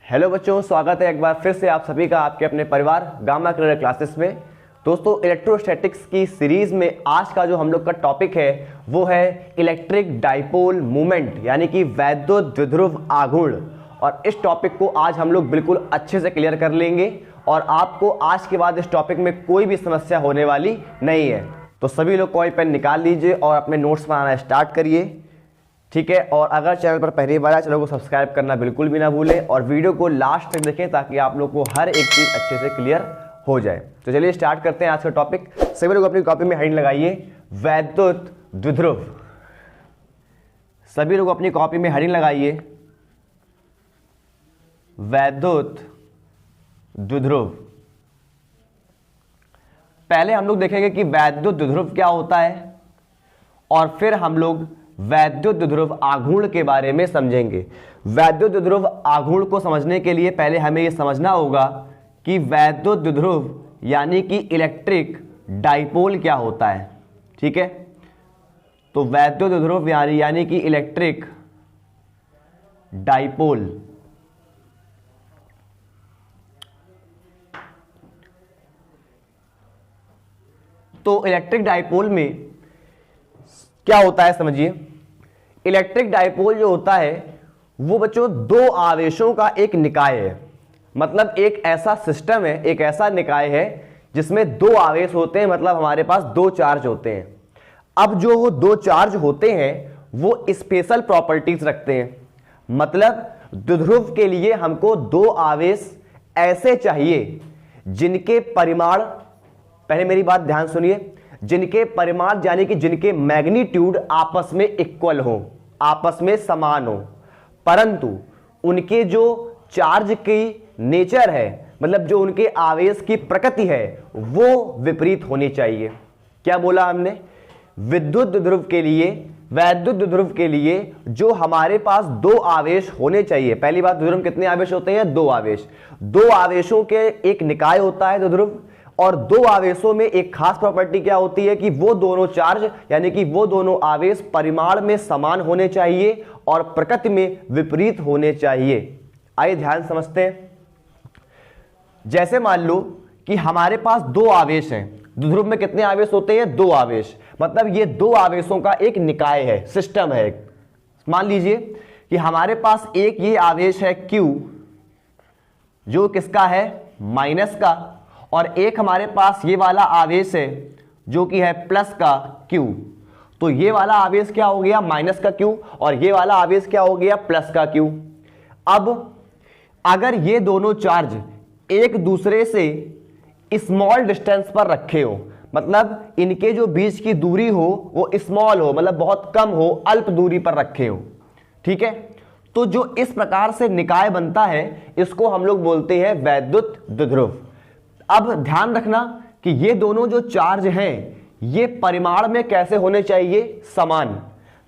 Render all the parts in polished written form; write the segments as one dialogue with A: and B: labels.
A: Hello बच्चों, स्वागत है एक बार फिर से आप सभी का आपके अपने परिवार गामा करियर क्लासेस में। दोस्तों, इलेक्ट्रोस्टैटिक्स की सीरीज में आज का जो हम लोग का टॉपिक है वो है इलेक्ट्रिक डाइपोल मोमेंट, यानी कि वैद्युत द्विध्रुव आघूर्ण। और इस टॉपिक को आज हम लोग बिल्कुल अच्छे से क्लियर कर लेंगे और आपको आज के बाद इस टॉपिक में कोई भी समस्या होने वाली नहीं है। तो सभी लोग कोई पेन निकाल लीजिए और अपने नोट्स बनाना स्टार्ट करिए, ठीक है। और अगर चैनल पर पहली बार आए, चैनल को सब्सक्राइब करना बिल्कुल भी ना भूलें और वीडियो को लास्ट तक देखें ताकि आप लोग को हर एक चीज़ अच्छे से क्लियर हो जाए। तो चलिए स्टार्ट करते हैं आज का टॉपिक। सभी लोग अपनी कॉपी में हेडिंग लगाइए वैद्युत द्विध्रुव। सभी लोग अपनी कॉपी में हेडिंग लगाइए वैद्युत द्विध्रुव। पहले हम लोग देखेंगे कि वैद्युत द्विध्रुव क्या होता है और फिर हम लोग वैद्युत द्विध्रुव आघूर्ण के बारे में समझेंगे। वैद्युत द्विध्रुव आघूर्ण को समझने के लिए पहले हमें यह समझना होगा कि वैद्युत द्विध्रुव यानी कि इलेक्ट्रिक डाइपोल क्या होता है, ठीक है। तो वैद्युत द्विध्रुव यानी कि इलेक्ट्रिक डाइपोल। तो इलेक्ट्रिक डाइपोल में क्या होता है समझिए। इलेक्ट्रिक डाइपोल जो होता है वो बच्चों दो आवेशों का एक निकाय है। मतलब एक ऐसा सिस्टम है, एक ऐसा निकाय है जिसमें दो आवेश होते हैं, मतलब हमारे पास दो चार्ज होते हैं। अब जो वो दो चार्ज होते हैं वो स्पेशल प्रॉपर्टीज रखते हैं। मतलब द्विध्रुव के लिए हमको दो आवेश ऐसे चाहिए जिनके परिमाण, पहले मेरी बात ध्यान सुनिए, जिनके परिमाण यानी कि जिनके मैग्नीट्यूड आपस में इक्वल हो, आपस में समान हो, परंतु उनके जो चार्ज की नेचर है, मतलब जो उनके आवेश की प्रकृति है वो विपरीत होनी चाहिए। क्या बोला हमने? विद्युत द्विध्रुव के लिए, वैद्युत द्विध्रुव के लिए जो हमारे पास दो आवेश होने चाहिए। पहली बात, द्विध्रुव कितने आवेश होते हैं? दो आवेश। दो आवेशों के एक निकाय होता है द्विध्रुव, और दो आवेशों में एक खास प्रॉपर्टी क्या होती है कि वो दोनों चार्ज यानी कि वो दोनों आवेश परिमाण में समान होने चाहिए और प्रकृति में विपरीत होने चाहिए। आइए ध्यान समझते हैं। जैसे मान लो कि हमारे पास दो आवेश हैं। द्विध्रुव में कितने आवेश होते हैं? दो आवेश। मतलब ये दो आवेशों का एक निकाय है, सिस्टम है। मान लीजिए कि हमारे पास एक ये आवेश है Q, जो किसका है? माइनस का, और एक हमारे पास ये वाला आवेश है जो कि है प्लस का Q। तो ये वाला आवेश क्या हो गया? माइनस का Q, और ये वाला आवेश क्या हो गया? प्लस का Q। अब अगर ये दोनों चार्ज एक दूसरे से स्मॉल डिस्टेंस पर रखे हो, मतलब इनके जो बीच की दूरी हो वो स्मॉल हो, मतलब बहुत कम हो, अल्प दूरी पर रखे हो, ठीक है। तो जो इस प्रकार से निकाय बनता है इसको हम लोग बोलते हैं वैद्युत द्विध्रुव। अब ध्यान रखना कि ये दोनों जो चार्ज हैं ये परिमाण में कैसे होने चाहिए? समान,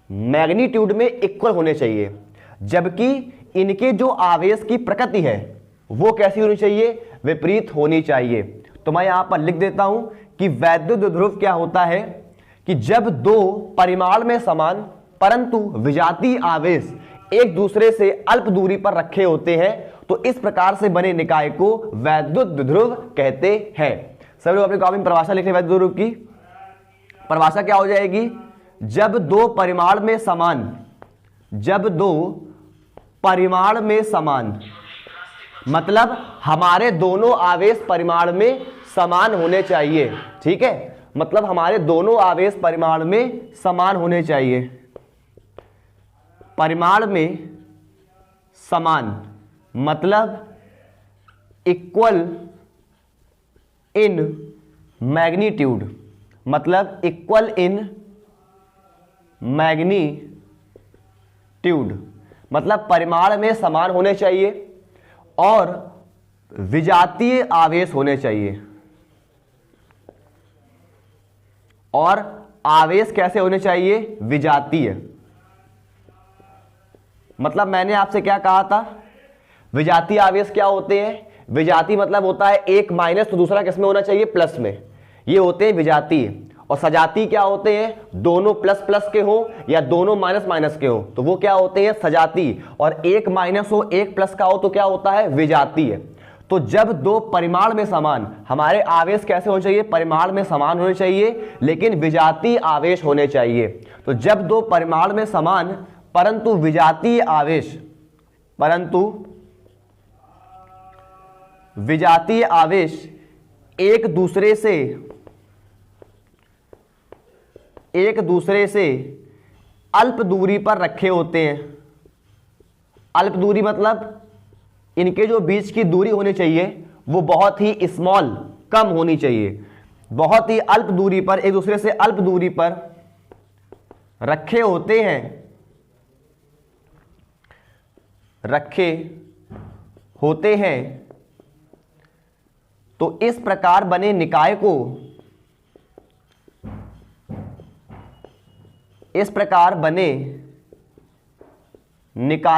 A: मैग्नीट्यूड में इक्वल होने चाहिए। जबकि इनके जो आवेश की प्रकृति है वो कैसी होनी चाहिए? विपरीत होनी चाहिए। तो मैं यहां पर लिख देता हूं कि वैद्युत द्विध्रुव क्या होता है कि जब दो परिमाण में समान परंतु विजातीय आवेश एक दूसरे से अल्प दूरी पर रखे होते हैं तो इस प्रकार से बने निकाय को वैद्युत द्विध्रुव कहते हैं। सभी लोग अपनी कॉपी में परिभाषा लिख रहे हैं। वैद्युत द्विध्रुव की परिभाषा क्या हो जाएगी? जब दो परिमाण में समान, जब दो परिमाण में समान, मतलब हमारे दोनों आवेश परिमाण में समान होने चाहिए, ठीक है। मतलब हमारे दोनों आवेश परिमाण में समान होने चाहिए, परिमाण में समान, मतलब इक्वल इन मैग्नीट्यूड, मतलब इक्वल इन मैग्नीट्यूड, मतलब परिमाण में समान होने चाहिए और विजातीय आवेश होने चाहिए। और आवेश कैसे होने चाहिए? विजातीय। मतलब मैंने आपसे क्या कहा था? विजातीय आवेश क्या होते हैं? विजातीय मतलब होता है एक माइनस तो दूसरा किसमें होना चाहिए? प्लस में। ये होते हैं विजातीय। और सजातीय क्या होते हैं, दोनों प्लस प्लस के हो या दोनों माइनस माइनस के हो तो वो क्या होते हैं, सजातीय। और एक माइनस हो एक प्लस का हो तो क्या होता है, विजातीय। तो जब दो परिमाण में समान, हमारे आवेश कैसे होने चाहिए, परिमाण में समान होने चाहिए लेकिन विजातीय आवेश होने चाहिए। तो जब दो परिमाण में समान परंतु विजातीय आवेश, विजातीय आवेश एक दूसरे से अल्प दूरी पर रखे होते हैं। अल्प दूरी मतलब इनके जो बीच की दूरी होनी चाहिए वो बहुत ही स्मॉल, कम होनी चाहिए, बहुत ही अल्प दूरी पर, एक दूसरे से अल्प दूरी पर रखे होते हैं। तो इस प्रकार बने निकाय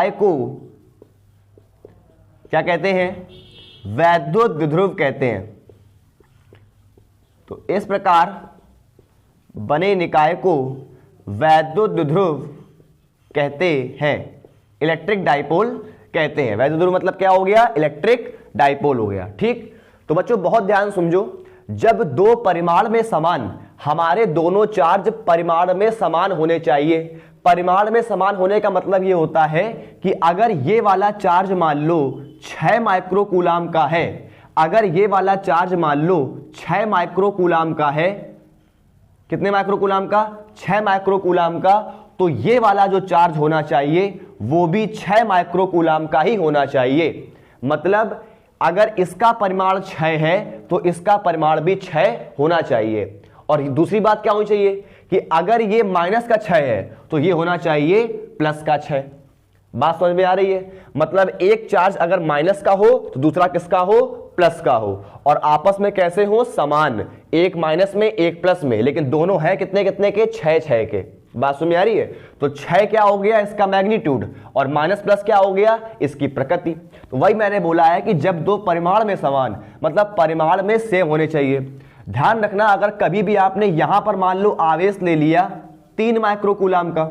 A: को क्या कहते हैं, वैद्युत द्विध्रुव कहते हैं। तो इस प्रकार बने निकाय को वैद्युत द्विध्रुव कहते हैं, इलेक्ट्रिक डाइपोल कहते हैं। वैद्युत द्विध्रुव मतलब क्या हो गया, इलेक्ट्रिक डाइपोल हो गया। ठीक, तो बच्चों बहुत ध्यान समझो, जब दो परिमाण में समान, हमारे दोनों चार्ज परिमाण में समान होने चाहिए। परिमाण में समान होने का मतलब ये होता है कि अगर ये वाला चार्ज मान लो 6 माइक्रोकूलाम का है, अगर ये वाला चार्ज मान लो 6 माइक्रोकूलाम का है, कितने माइक्रोकूलाम का, 6 माइक्रोकूलाम का, तो ये वाला जो चार्ज होना चाहिए वो भी 6 माइक्रोकूलाम का ही होना चाहिए। मतलब अगर इसका परिमाण 6 है तो इसका परिमाण भी 6 होना चाहिए। और दूसरी बात क्या होनी चाहिए कि अगर ये माइनस का 6 है तो ये होना चाहिए प्लस का 6। बात समझ में आ रही है, मतलब एक चार्ज अगर माइनस का हो तो दूसरा किसका हो, प्लस का हो, और आपस में कैसे हो, समान, एक माइनस में एक प्लस में, लेकिन दोनों है कितने कितने के, 6 के। बात समझ में आ रही है, तो 6 क्या हो गया, इसका मैग्नीट्यूड, और माइनस प्लस क्या हो गया, इसकी प्रकृति। तो वही मैंने बोला है कि जब दो परिमाण में समान, मतलब परिमाण में सेम होने चाहिए। ध्यान रखना, अगर कभी भी आपने यहां पर मान लो आवेश ले लिया 3 माइक्रोकूलाम का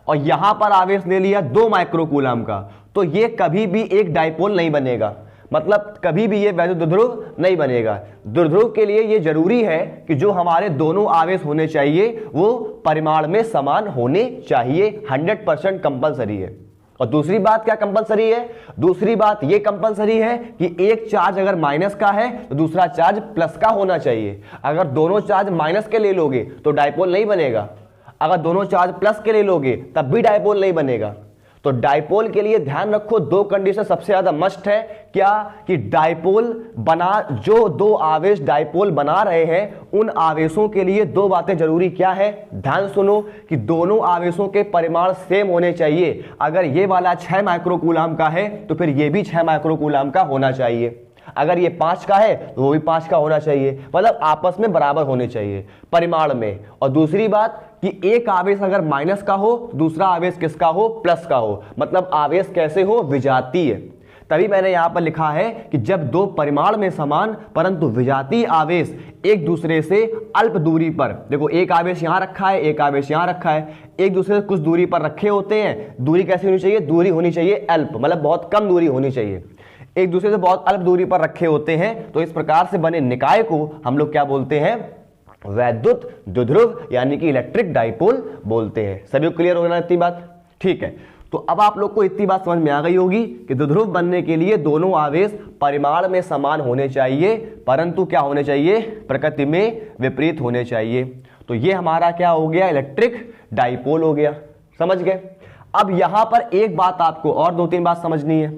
A: और यहां पर आवेश ले लिया 2 माइक्रोकूलाम का, तो ये कभी भी एक डाइपोल नहीं बनेगा, मतलब कभी भी ये वैद्युत द्विध्रुव नहीं बनेगा। द्विध्रुव के लिए ये जरूरी है कि जो हमारे दोनों आवेश होने चाहिए वो परिमाण में समान होने चाहिए, 100% कंपलसरी है। और दूसरी बात क्या कंपलसरी है, दूसरी बात ये कंपलसरी है कि एक चार्ज अगर माइनस का है तो दूसरा चार्ज प्लस का होना चाहिए। अगर दोनों चार्ज माइनस के ले लोगे तो डाइपोल नहीं बनेगा, अगर दोनों चार्ज प्लस के ले लोगे तब भी डाइपोल नहीं बनेगा। तो डाइपोल के लिए ध्यान रखो, 2 कंडीशन सबसे ज्यादा मस्ट है, क्या कि डाइपोल बना, जो 2 आवेश डाइपोल बना रहे हैं उन आवेशों के लिए 2 बातें जरूरी क्या है, ध्यान सुनो, कि दोनों आवेशों के परिमाण सेम होने चाहिए। अगर ये वाला 6 माइक्रोकूलाम का है तो फिर ये भी 6 माइक्रोकूलाम का होना चाहिए, अगर ये 5 का है तो वो भी 5 का होना चाहिए, मतलब आपस में बराबर होने चाहिए परिमाण में। और दूसरी बात कि एक आवेश अगर माइनस का हो दूसरा आवेश किसका हो, प्लस का हो, मतलब आवेश कैसे हो, विजातीय। तभी मैंने यहां पर लिखा है कि जब 2 परिमाण में समान परंतु विजातीय आवेश एक दूसरे से अल्प दूरी पर, देखो एक आवेश यहां रखा है एक आवेश यहां रखा है, एक दूसरे से कुछ दूरी पर रखे होते हैं। दूरी कैसी होनी चाहिए, दूरी होनी चाहिए अल्प, मतलब बहुत कम दूरी होनी चाहिए, एक दूसरे से बहुत अल्प दूरी पर रखे होते हैं। तो इस प्रकार से बने निकाय को हम लोग क्या बोलते हैं, वैद्युत द्विध्रुव यानी कि इलेक्ट्रिक डाइपोल बोलते हैं। सभी क्लियर हो गया इतनी बात, ठीक है। तो अब आप लोग को इतनी बात समझ में आ गई होगी कि द्विध्रुव बनने के लिए दोनों आवेश परिमाण में समान होने चाहिए परंतु क्या होने चाहिए, प्रकृति में विपरीत होने चाहिए। तो ये हमारा क्या हो गया, इलेक्ट्रिक डाइपोल हो गया, समझ गए। अब यहां पर एक बात आपको और 2-3 बात समझनी है।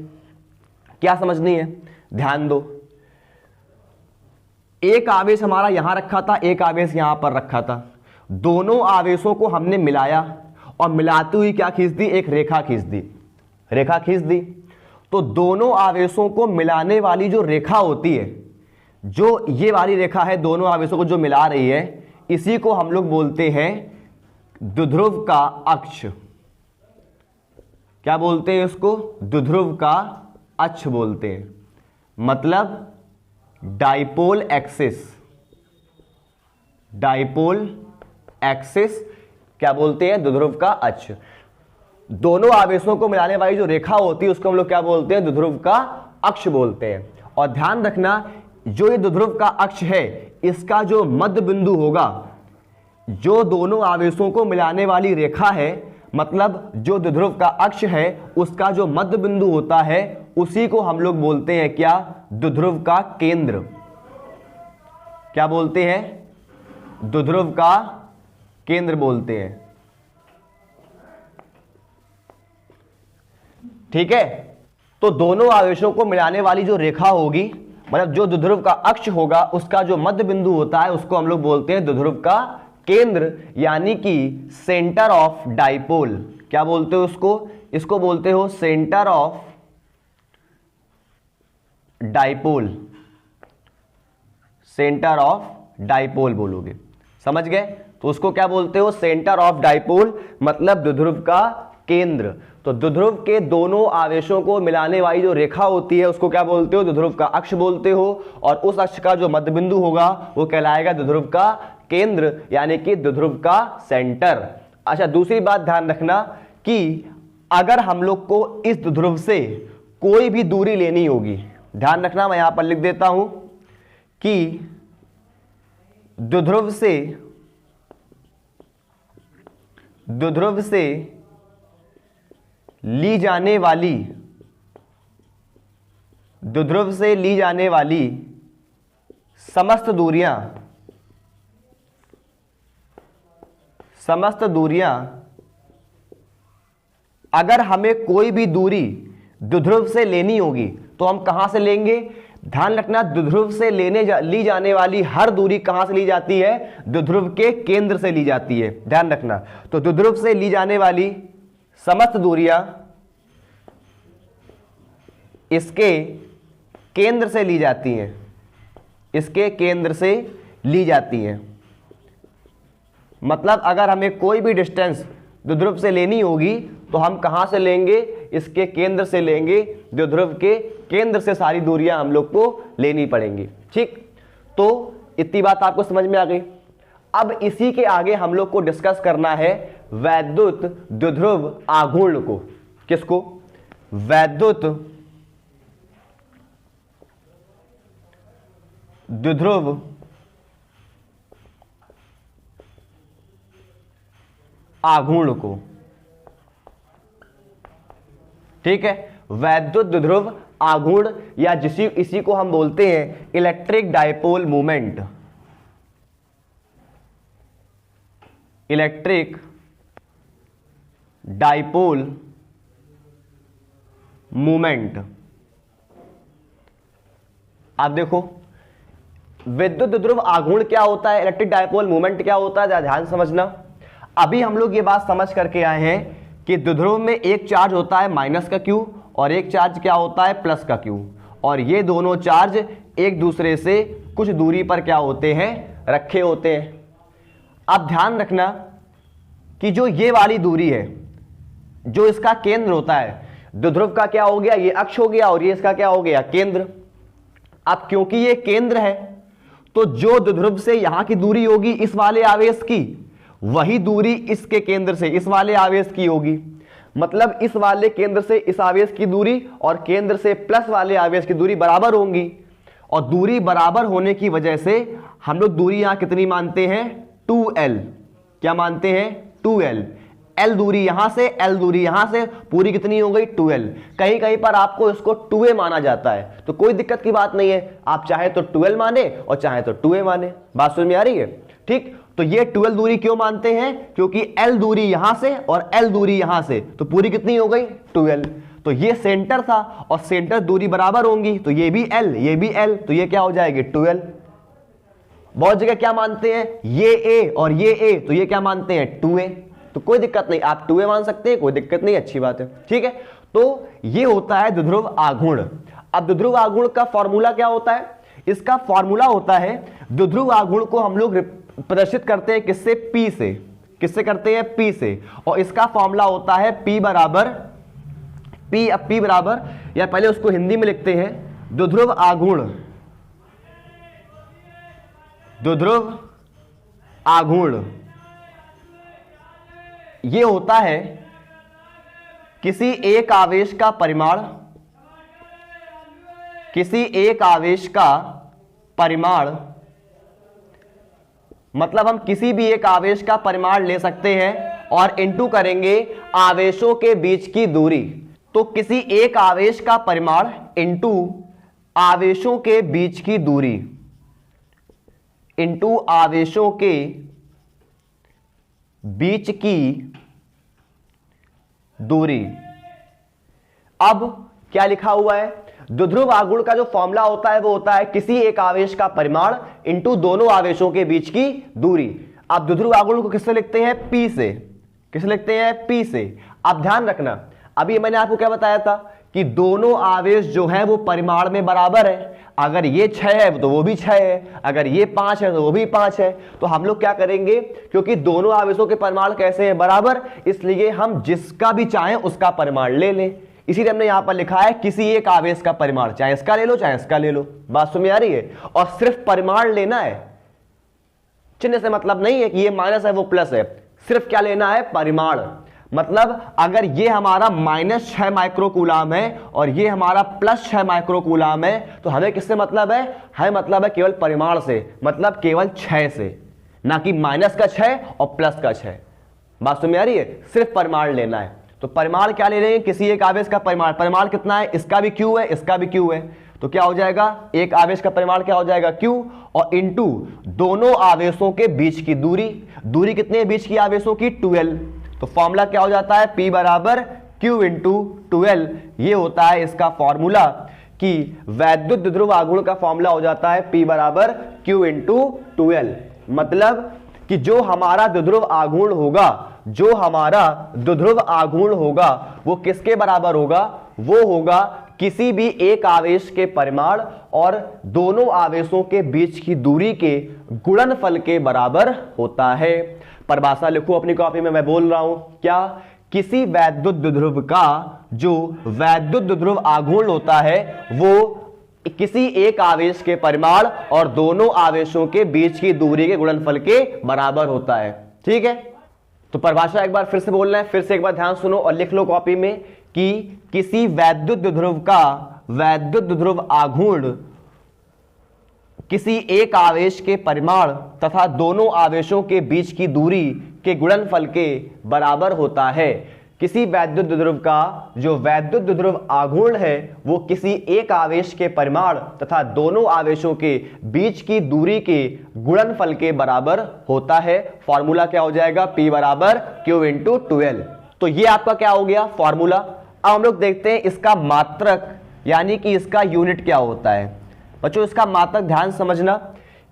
A: क्या समझनी है, ध्यान दो। एक आवेश हमारा यहां रखा था, एक आवेश यहां पर रखा था, दोनों आवेशों को हमने मिलाया और मिलाते हुए क्या खींच दी, एक रेखा खींच दी, रेखा खींच दी। तो दोनों आवेशों को मिलाने वाली जो रेखा होती है, जो ये वाली रेखा है दोनों आवेशों को जो मिला रही है, इसी को हम लोग बोलते हैं द्विध्रुव का अक्ष। क्या बोलते हैं इसको, द्विध्रुव का अक्ष बोलते हैं, मतलब डाइपोल एक्सिस। डाइपोल एक्सिस क्या बोलते हैं? द्विध्रुव का अक्ष। दोनों आवेशों को मिलाने वाली जो रेखा होती है उसको हम लोग क्या बोलते हैं? द्विध्रुव का अक्ष बोलते हैं। और ध्यान रखना, जो ये द्विध्रुव का अक्ष है इसका जो मध्य बिंदु होगा, जो दोनों आवेशों को मिलाने वाली रेखा है, मतलब जो द्विध्रुव का अक्ष है उसका जो मध्य बिंदु होता है उसी को हम लोग बोलते हैं क्या? द्विध्रुव का केंद्र। क्या बोलते हैं? द्विध्रुव का केंद्र बोलते हैं। ठीक है, तो दोनों आवेशों को मिलाने वाली जो रेखा होगी, मतलब जो द्विध्रुव का अक्ष होगा उसका जो मध्य बिंदु होता है उसको हम लोग बोलते हैं द्विध्रुव का केंद्र, यानी कि सेंटर ऑफ डाइपोल। क्या बोलते हो उसको? इसको बोलते हो centre of dipole. Centre of dipole बोलोगे, समझ गए? तो उसको क्या बोलते हो? सेंटर ऑफ डाइपोल, मतलब द्विध्रुव का केंद्र। तो द्विध्रुव के दोनों आवेशों को मिलाने वाली जो रेखा होती है उसको क्या बोलते हो? द्विध्रुव का अक्ष बोलते हो। और उस अक्ष का जो मध्य बिंदु होगा वो कहलाएगा द्विध्रुव का केंद्र, यानी कि द्विध्रुव का सेंटर। अच्छा, दूसरी बात ध्यान रखना कि अगर हम लोग को इस द्विध्रुव से कोई भी दूरी लेनी होगी, ध्यान रखना, मैं यहां पर लिख देता हूं कि द्विध्रुव से ली जाने वाली समस्त दूरियां, अगर हमें कोई भी दूरी द्विध्रुव से लेनी होगी तो हम कहां से लेंगे? ध्यान रखना, द्विध्रुव से ली जाने वाली हर दूरी कहां से ली जाती है? द्विध्रुव के केंद्र से ली जाती है। ध्यान रखना, तो द्विध्रुव से ली जाने वाली समस्त दूरियां इसके केंद्र से ली जाती हैं, इसके केंद्र से ली जाती हैं। मतलब अगर हमें कोई भी डिस्टेंस द्विध्रुव से लेनी होगी तो हम कहां से लेंगे? इसके केंद्र से लेंगे। द्विध्रुव के केंद्र से सारी दूरियां हम लोग को लेनी पड़ेंगी। ठीक, तो इतनी बात आपको समझ में आ गई। अब इसी के आगे हम लोग को डिस्कस करना है वैद्युत द्विध्रुव आघूर्ण को। किसको? वैद्युत द्विध्रुव आघूर्ण को। ठीक है, वैद्युत द्विध्रुव आघूर्ण या इसी को हम बोलते हैं electric dipole movement. Electric dipole movement. आप देखो, विद्युत द्विध्रुव आघूर्ण क्या होता है, इलेक्ट्रिक डाइपोल मूवमेंट क्या होता है, ध्यान समझना। अभी हम लोग ये बात समझ करके आए हैं कि द्विध्रुव में एक चार्ज होता है माइनस का क्यू और एक चार्ज क्या होता है? प्लस का क्यू। और ये दोनों चार्ज एक दूसरे से कुछ दूरी पर क्या होते हैं? रखे होते हैं। अब ध्यान रखना कि जो ये वाली दूरी है, जो इसका केंद्र होता है, द्विध्रुव का क्या हो गया? ये अक्ष हो गया और ये इसका क्या हो गया? केंद्र। अब क्योंकि ये केंद्र है तो जो द्विध्रुव से यहां की दूरी होगी इस वाले आवेश की, वही दूरी इसके केंद्र से इस वाले आवेश की होगी। मतलब इस वाले केंद्र से इस आवेश की दूरी और केंद्र से प्लस वाले आवेश की दूरी बराबर होंगी। और दूरी बराबर होने की वजह से हम लोग दूरी यहां कितनी मानते हैं? 2l। क्या मानते हैं? 2l। l दूरी यहां से, l दूरी यहां से, पूरी कितनी हो गई? 2l। कहीं कहीं पर आपको इसको 2a माना जाता है, तो कोई दिक्कत की बात नहीं है, आप चाहे तो 12 माने और चाहे तो 2a माने। बात समझ में आ रही है? ठीक, तो ये 12 दूरी क्यों मानते हैं? क्योंकि l दूरी यहां से और l दूरी यहां से, तो पूरी कितनी हो गई? 2l। तो ये सेंटर था और सेंटर दूरी बराबर होंगी, तो ये भी l ये भी l, तो ये क्या हो जाएगी? 2l। बहुत जगह क्या मानते हैं? ये a और ये a, तो ये क्या मानते हैं? 2a। तो कोई दिक्कत नहीं, आप 2a मान सकते हैं, कोई दिक्कत नहीं, अच्छी बात है। ठीक है, तो ये होता है द्विध्रुव आघूर्ण। अब द्विध्रुव आघूर्ण का फॉर्मूला क्या होता है? इसका फॉर्मूला होता है, द्विध्रुव आघूर्ण को हम लोग प्रदर्शित करते हैं किससे? P से। किससे करते हैं? P से। और इसका फॉर्मूला होता है P बराबर या पहले उसको हिंदी में लिखते हैं, द्विध्रुव आघूर्ण ये होता है किसी एक आवेश का परिमाण, किसी एक आवेश का परिमाण, मतलब हम किसी भी एक आवेश का परिमाण ले सकते हैं और इनटू करेंगे आवेशों के बीच की दूरी। तो किसी एक आवेश का परिमाण इनटू आवेशों के बीच की दूरी, इनटू आवेशों के बीच की दूरी। अब क्या लिखा हुआ है, द्विध्रुव आघूर्ण का जो फॉर्मूला होता है वो होता है किसी एक आवेश का परिमाण इंटू दोनों आवेशों के बीच की दूरी। अब द्विध्रुव आघूर्ण को किससे लिखते हैं, पी से। किससे लिखते हैं, पी से। अब ध्यान रखना, अभी मैंने आपको क्या बताया था कि दोनों आवेश जो है वो परिमाण में बराबर है। अगर ये 6 है तो वो भी 6 है, अगर ये 5 है तो वो भी 5 है। तो हम लोग क्या करेंगे, क्योंकि दोनों आवेशों के परिमाण कैसे हैं, बराबर, इसलिए हम जिसका भी चाहें उसका परिमाण ले लें। इसीलिए हमने यहां पर लिखा है किसी एक आवेश का परिमाण, चाहे इसका ले लो चाहे इसका ले लो। बात समझ में आ रही है। और सिर्फ परिमाण लेना है, चिन्ह से मतलब नहीं है कि ये माइनस है वो प्लस है, सिर्फ क्या लेना है, परिमाण। मतलब अगर ये हमारा -6 माइक्रोकूलाम है और ये हमारा +6 माइक्रोकूलाम है तो हमें किससे मतलब है, हमें मतलब है केवल परिमाण से, मतलब केवल 6 से, ना कि माइनस का 6 और प्लस का 6। बात समझ में आ रही है, सिर्फ परिमाण लेना है। तो परिमाण क्या ले रहे हैं, किसी एक आवेश का परिमाण। परिमाण कितना है, इसका भी Q है इसका भी Q है, तो क्या हो जाएगा, एक आवेश का परिमाण क्या हो जाएगा, Q, और इंटू दोनों आवेशों के बीच की दूरी। दूरी कितने है बीच की आवेशों की, 12। तो फॉर्मूला क्या हो जाता है, P बराबर Q इंटू 12। ये होता है इसका फॉर्मूला कि वैद्युत द्विध्रुव आघूर्ण का फॉर्मूला हो जाता है P बराबर Q इंटू 12। मतलब कि जो हमारा द्विध्रुव आघूर्ण होगा, जो हमारा द्विध्रुव आघूर्ण होगा वो किसके बराबर होगा, वो होगा किसी भी एक आवेश के परिमाण और दोनों आवेशों के बीच की दूरी के गुणनफल के बराबर होता है। परिभाषा लिखो अपनी कॉपी में, मैं बोल रहा हूं क्या, किसी वैद्युत द्विध्रुव का जो वैद्युत द्विध्रुव आघूर्ण होता है वो किसी एक आवेश के परिमाण और दोनों आवेशों के बीच की दूरी के गुणनफल के बराबर होता है। ठीक है, तो परिभाषा एक बार फिर से बोलना है, फिर से एक बार ध्यान सुनो और लिख लो कॉपी में कि किसी वैद्युत द्विध्रुव का वैद्युत द्विध्रुव आघूर्ण किसी एक आवेश के परिमाण तथा दोनों आवेशों के बीच की दूरी के गुणनफल के बराबर होता है। किसी वैद्युत द्विध्रुव का जो वैद्युत द्विध्रुव आघूर्ण है वो किसी एक आवेश के परिमाण तथा दोनों आवेशों के बीच की दूरी के गुणनफल के बराबर होता है। फॉर्मूला क्या हो जाएगा, P बराबर Q इंटू 12। तो ये आपका क्या हो गया फॉर्मूला। अब हम लोग देखते हैं इसका मात्रक यानी कि इसका यूनिट क्या होता है। बच्चों इसका मात्रक ध्यान समझना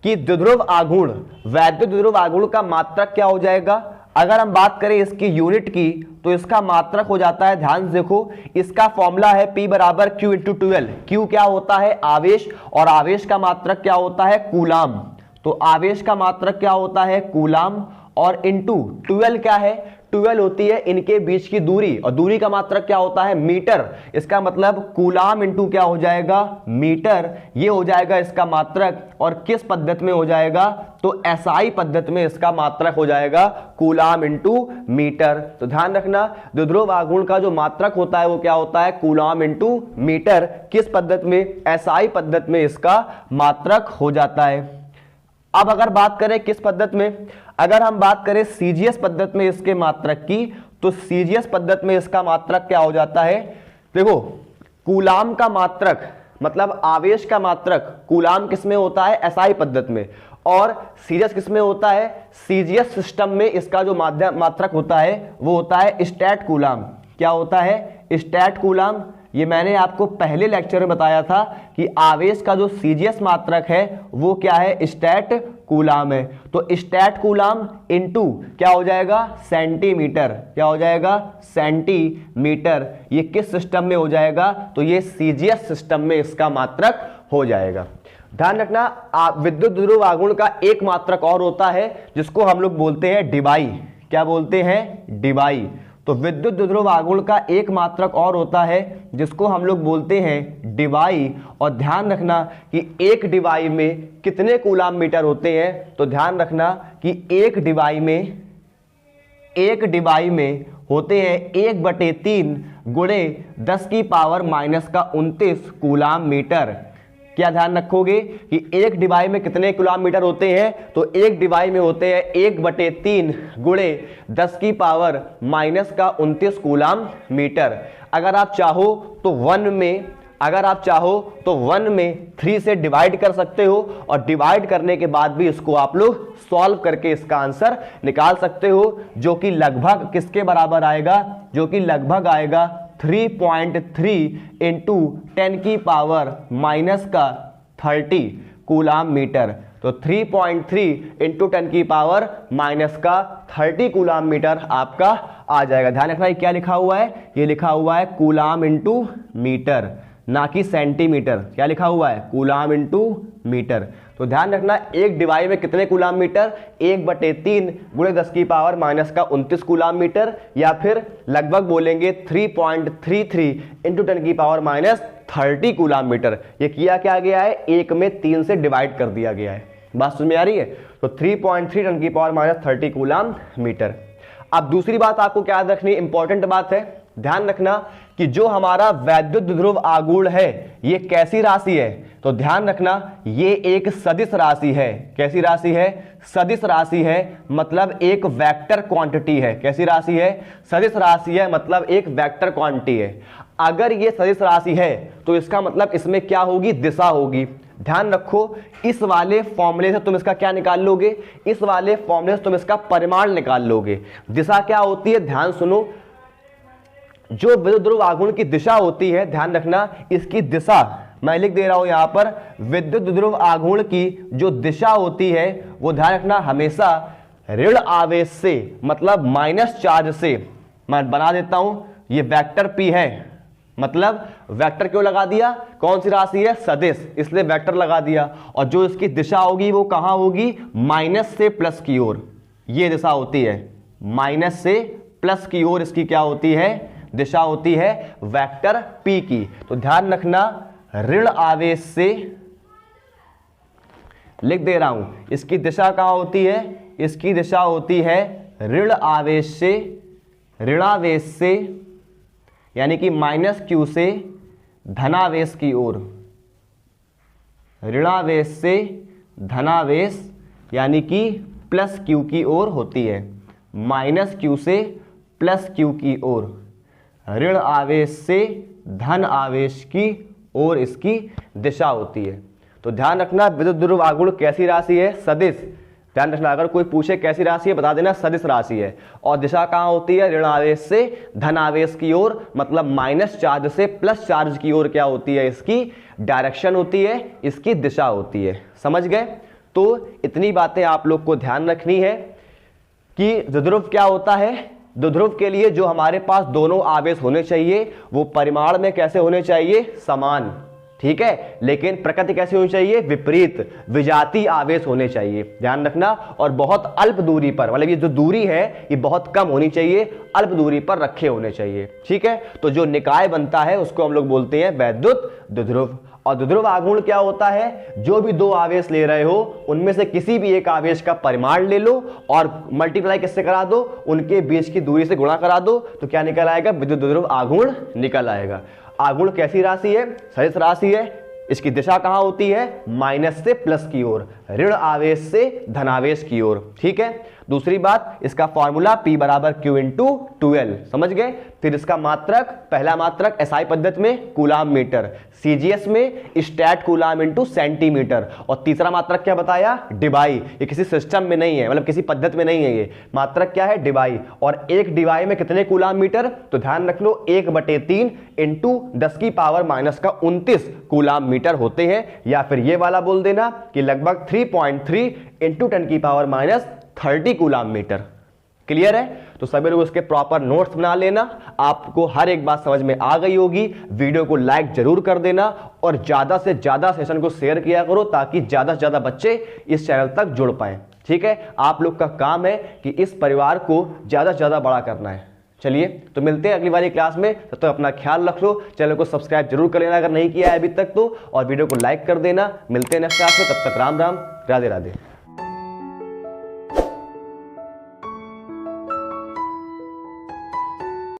A: कि द्विध्रुव आघूर्ण वैद्युत द्विध्रुव आघूर्ण का मात्रक क्या हो जाएगा। अगर हम बात करें इसकी यूनिट की तो इसका मात्रक हो जाता है, ध्यान देखो, इसका फॉर्मूला है P बराबर Q इंटू 12। Q क्या होता है, आवेश, और आवेश का मात्रक क्या होता है, कूलाम। तो आवेश का मात्रक क्या होता है, कूलाम, और इंटू 12 क्या है, 12 होती है इनके बीच की दूरी, और दूरी का मात्रक क्या होता है, मीटर। इसका मतलब कूलाम इंटू क्या हो जाएगा, मीटर। ये हो जाएगा इसका मात्रक, और किस पद्धति में हो जाएगा, तो SI पद्धति में इसका मात्रक हो जाएगा कूलाम इंटू मीटर। तो ध्यान रखना द्विध्रुव आघूर्ण का जो मात्रक होता है वो क्या होता है, कूलाम इंटू मीटर। किस पद्धति में, SI पद्धति में इसका मात्रक हो जाता है। अब अगर बात करें किस पद्धति में, अगर हम बात करें CGS पद्धति में इसके मात्रक की, तो CGS पद्धति में इसका मात्रक क्या हो जाता है, देखो कूलाम का मात्रक मतलब आवेश का मात्रक कूलाम किसमें होता है, SI पद्धति में, और CGS किसमें होता है, CGS सिस्टम में इसका जो मात्रक होता है वो होता है स्टैट कूलाम। क्या होता है, स्टैट कूलाम। ये मैंने आपको पहले लेक्चर में बताया था कि आवेश का जो CGS मात्रक है वो क्या है, स्टैट कूलाम है। तो स्टैट कूलाम इंटू क्या हो जाएगा, सेंटीमीटर। क्या हो जाएगा, सेंटीमीटर। ये किस सिस्टम में हो जाएगा, तो ये CGS सिस्टम में इसका मात्रक हो जाएगा। ध्यान रखना विद्युत द्विध्रुव आघूर्ण का एक मात्रक और होता है जिसको हम लोग बोलते हैं डिबाई। क्या बोलते हैं, डिबाई। तो विद्युत द्विध्रुव आघूर्ण का एक मात्रक और होता है जिसको हम लोग बोलते हैं डिवाई। और ध्यान रखना कि एक डिवाई में कितने कूलाम मीटर होते हैं, तो ध्यान रखना कि एक डिवाई में होते हैं 1/3 गुणे 10⁻⁻⁻29 कूलाम मीटर। क्या ध्यान रखोगे कि एक डिवाई में कितने कूलाम मीटर होते हैं, तो एक डिवाई में होते हैं 1/3 गुणे 10⁻⁻29 कूलाम मीटर। अगर आप चाहो तो 1 में 3 से डिवाइड कर सकते हो और डिवाइड करने के बाद भी इसको आप लोग सॉल्व करके इसका आंसर निकाल सकते हो, जो कि लगभग किसके बराबर आएगा, जो कि लगभग आएगा 3.3 इंटू 10⁻⁻30 कूलाम मीटर। तो 3.3 इंटू 10⁻⁻30 कूलाम मीटर आपका आ जाएगा। ध्यान रखना ये क्या लिखा हुआ है, ये लिखा हुआ है कूलाम इंटू मीटर, ना कि सेंटीमीटर। क्या लिखा हुआ है, कूलाम इंटू मीटर। तो ध्यान रखना एक डिवाई में कितने कूलाम मीटर, 1/3 गुणे 10⁻⁻29 कूलाम मीटर, या फिर लगभग बोलेंगे 3.33 इंटू 10⁻⁻30 कूलाम मीटर। ये किया क्या गया है, 1 में 3 से डिवाइड कर दिया गया है। बात समझ में आ रही है। तो 3.3 10⁻⁻30 कूलाम मीटर। अब दूसरी बात आपको क्या याद रखनी, इंपॉर्टेंट बात है, ध्यान रखना कि जो हमारा वैद्युत द्विध्रुव आघूर्ण है ये कैसी राशि है, तो ध्यान रखना ये एक सदिश राशि है। कैसी राशि है, सदिश राशि है, मतलब एक वेक्टर क्वांटिटी है। कैसी राशि है, सदिश राशि है, मतलब एक वेक्टर क्वांटिटी है। अगर ये सदिश राशि है तो इसका मतलब इसमें क्या होगी, दिशा होगी। ध्यान रखो इस वाले फॉर्मूले से तुम इसका क्या निकाल लोगे, इस वाले फॉर्मूले से तुम इसका परिमाण निकाल लोगे। दिशा क्या होती है, ध्यान सुनो, जो विद्युत ध्रुव आघूर्ण की दिशा होती है, ध्यान रखना इसकी दिशा मैं लिख दे रहा हूं यहां पर, विद्युत ध्रुव आघूर्ण की जो दिशा होती है वो ध्यान रखना हमेशा ऋण आवेश से, मतलब माइनस चार्ज से। मैं बना देता हूं, ये वेक्टर P है, मतलब वेक्टर क्यों लगा दिया, कौन सी राशि है, सदिश, इसलिए वेक्टर लगा दिया। और जो इसकी दिशा होगी वो कहां होगी, माइनस से प्लस की ओर। ये दिशा होती है माइनस से प्लस की ओर, इसकी क्या होती है, दिशा होती है वेक्टर P की। तो ध्यान रखना ऋण आवेश से, लिख दे रहा हूं, इसकी दिशा कहां होती है, इसकी दिशा होती है ऋण आवेश से, ऋणावेश से, यानी कि -q से धनावेश की ओर। ऋणावेश से धनावेश यानी कि +q की ओर होती है, -q से +q की ओर। ऋण आवेश से धन आवेश की ओर इसकी दिशा होती है। तो ध्यान रखना विद्युत ध्रुव आघूर्ण कैसी राशि है, सदिश। ध्यान रखना अगर कोई पूछे कैसी राशि है बता देना सदिश राशि है। और दिशा कहां होती है, ऋण आवेश से धन आवेश की ओर, मतलब माइनस चार्ज से प्लस चार्ज की ओर क्या होती है, इसकी डायरेक्शन होती है, इसकी दिशा होती है। समझ गए। तो इतनी बातें आप लोग को ध्यान रखनी है कि द्विध्रुव क्या होता है। द्विध्रुव के लिए जो हमारे पास दोनों आवेश होने चाहिए वो परिमाण में कैसे होने चाहिए, समान, ठीक है। लेकिन प्रकृति कैसे होनी चाहिए, विपरीत, विजातीय आवेश होने चाहिए। ध्यान रखना। और बहुत अल्प दूरी पर, मतलब ये जो दूरी है ये बहुत कम होनी चाहिए, अल्प दूरी पर रखे होने चाहिए, ठीक है। तो जो निकाय बनता है उसको हम लोग बोलते हैं वैद्युत द्विध्रुव। और द्विध्रुव आघूर्ण क्या होता है, जो भी दो आवेश ले रहे हो उनमें से किसी भी एक आवेश का परिमाण ले लो और मल्टीप्लाई किससे करा दो, उनके बीच की दूरी से गुणा करा दो, तो क्या निकल आएगा, विद्युत द्विध्रुव आघूर्ण निकल आएगा। आघूर्ण कैसी राशि है, सदिश राशि है। इसकी दिशा कहां होती है, माइनस से प्लस की ओर, ऋण आवेश से धनावेश की ओर, ठीक है। दूसरी बात, इसका फॉर्मूला P = Q × 2L, समझ गए। फिर इसका मात्रक, पहला मात्रक SI पद्धति में कूलाम मीटर, CGS में स्टैट कूलाम × सेंटीमीटर, और तीसरा मात्रक क्या बताया, डिवाई। ये किसी सिस्टम में नहीं है, मतलब किसी पद्धति में नहीं है, ये मात्रक क्या है, डिवाई। और एक डिवाई में कितने कूलाम मीटर, तो ध्यान रख लो 1/3 इंटू 10⁻⁻29 कूलाम मीटर होते हैं। या फिर ये वाला बोल देना कि लगभग 3.3 इंटू 10⁻⁻30 कूलाम मीटर। क्लियर है। तो सभी लोग उसके प्रॉपर नोट्स बना लेना। आपको हर एक बात समझ में आ गई होगी। वीडियो को लाइक जरूर कर देना और ज्यादा से ज्यादा सेशन को शेयर किया करो ताकि ज्यादा से ज्यादा बच्चे इस चैनल तक जुड़ पाए, ठीक है। आप लोग का काम है कि इस परिवार को ज्यादा से ज्यादा बड़ा करना है, चलिए तो मिलते हैं अगली वाली क्लास में, तब तक अपना ख्याल रख लो, चैनल को सब्सक्राइब जरूर कर लेना अगर नहीं किया है अभी तक तो, और वीडियो को लाइक कर देना। मिलते हैं नेक्स्ट क्लास में, तब तक राम राम, राधे राधे।